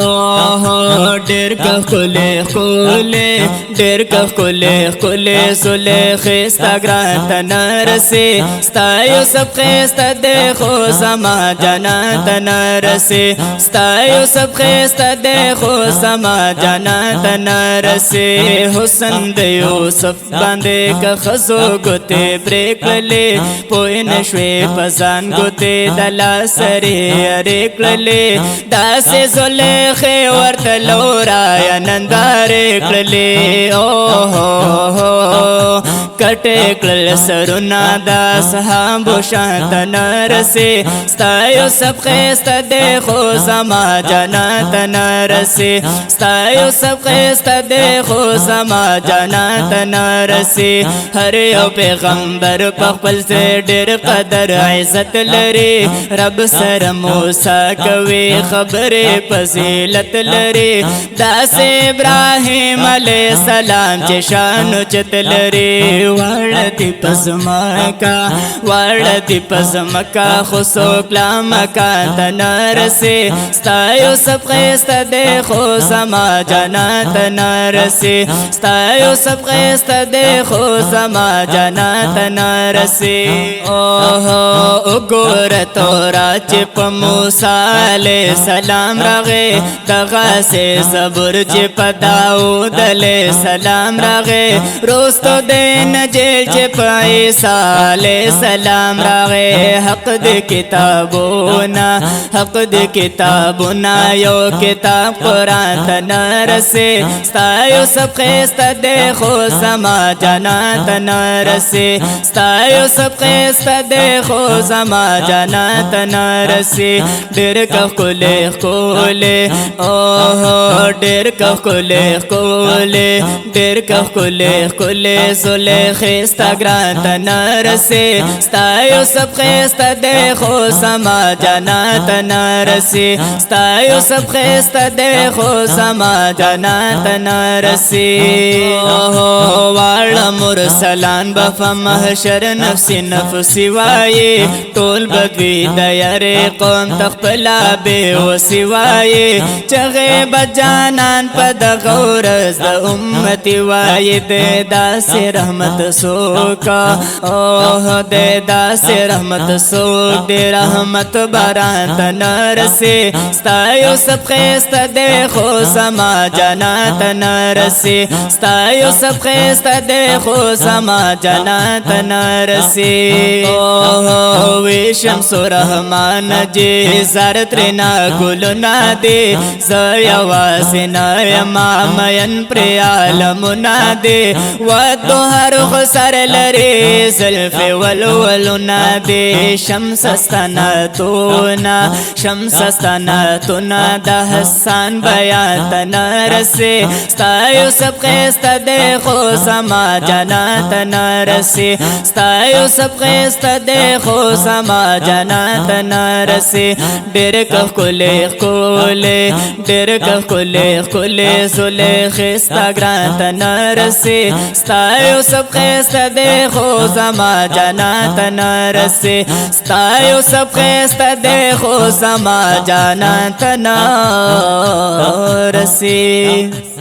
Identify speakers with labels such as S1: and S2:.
S1: اوه ډېر ښکلی ښکلی ډېر ښکلی ښکلی سولې ښایسته ګران ته نه رسې ستا یوسف ښایسته دی خو زما جانان ته نه رسې ستا یوسف ښایسته دی خو زما جانان ته نه رسې حسن د یوسف باندې که ښځو ګوتې پرې کړلې پوه نه شوې په ځان ګوتې د لاس سرې هرې کړلې داسې زلیخې ورته لورایا نندارې کړلې اوهو کټې کړل سرونه د اصحابو شان ته نه رسې ستا یوسف ښایسته دی خو زما جانان ته نه رسې ستا یوسف ښایسته دی خو زما جانان ته نه رسې هر یو پیغمبر په خپل ځای ډېر قدر عزت لري رب سره موسی کوي خبرې فضیلت لري داسې ابراهیم علیه السلام چې شان اوچت لري وړدی پزمکا وړدی پزمکا خو څوک لا مکا ته نه رسې ستا یوسف ښایسته دی خو زما جانان ته نه رسې ستا یوسف ښایسته دی خو زما جانان ته نه رسې اوهو وګوره تورات چې په موسی علیه السلام راغی دغسې زبور چې په داود علیه السلام راغی رستو د انجیل چې په عیسی علیه السلام راغی حق د کتابونه حق د کتابونه یو کتاب قرآن ته نه رسې ستا یوسف ښایسته دی خو زما جانان ته نه رسې ستا یوسف ښایسته دی خو زما جانان ته نه رسې ډېر ښکلی ښکلی اوهو ډېر ښکلی ښکلی ډېر ښکلی ښکلی سولې ښایسته ګران ته نه رسې ستا یوسف ښایسته دی خو زما جانان ته نه رسې ستا یوسف ښایسته دی خو زما جانان ته نه رسې اوهو واړه مرسلان به په محشر نفسي نفسي وایي ټول بدوي د یارې قوم ته خپله بېوسي وایي چغې به جانان په دغه ورځ د امتي وایي دی داسې رحمت سوکا اوه دی داسې رحمت سوک دی رحمت باران ته نه رسې ستا یوسف ښایسته دی خو زما جانان ته نه رسې ستا یوسف ښایسته دی خو زما جانان ته نه رسې اوه ویشم سورحمان جی زار ترنا ګلونه دی زه یوازې نه یما مین پرې عالمونه دی ودو هر خسر لري زلفې ولولونه دی شمس ستنتونه شمس ستنتونه د حسن بیان ته نه رسې ستا یوسف ښایسته دی خو زما جانان ته نه رسې ستا یوسف ښایسته دی خو زما جانان ته نه رسې ډېر ښکلی ښکلی ډېر ښکلی ښکلی سولې ښایسته ګران ته نه رسې ستا یوسف ښایسته دی خو زما جانان ته نه رسې ستا یوسف ښایسته دی خو زما جانان ته نه رسې